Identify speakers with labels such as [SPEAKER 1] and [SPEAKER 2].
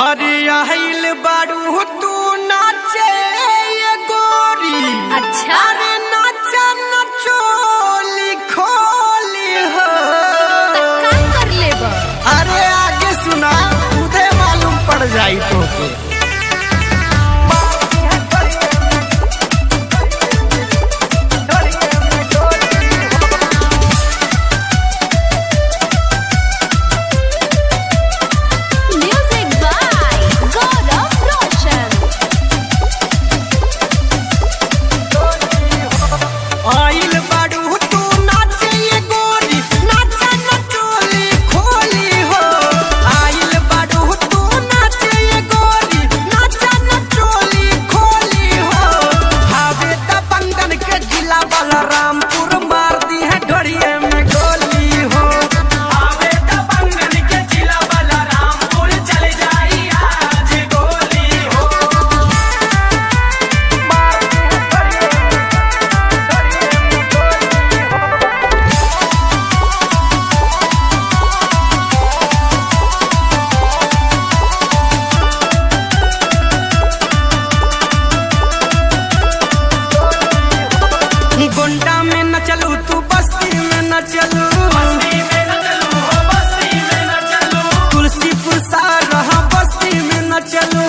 [SPEAKER 1] अरे आइल बारू तू नाचे ये गोरी।
[SPEAKER 2] अच्छा।
[SPEAKER 1] अरे नाचा नचोली खोली हो।
[SPEAKER 2] का कर लेबा?
[SPEAKER 1] अरे आगे सुना उधे मालूम पड़ जाई तो के। आइल बारू तू नाचे ये गोरी, नाचा नचोली खोली हो। आइल बारू तू नाचे ये गोरी, नाचा नचोली खोली हो। हावे दबंगन के जिला बलरामपुर मार दी है ढोड़िए में गोली हो। हावे दबंगन के जिला बलरामपुर चल जाई आज गोली हो। गोंडा में न चलू तू बस्ती में न चलू, तुलसीपुर सार रहा बस्ती में न चलू।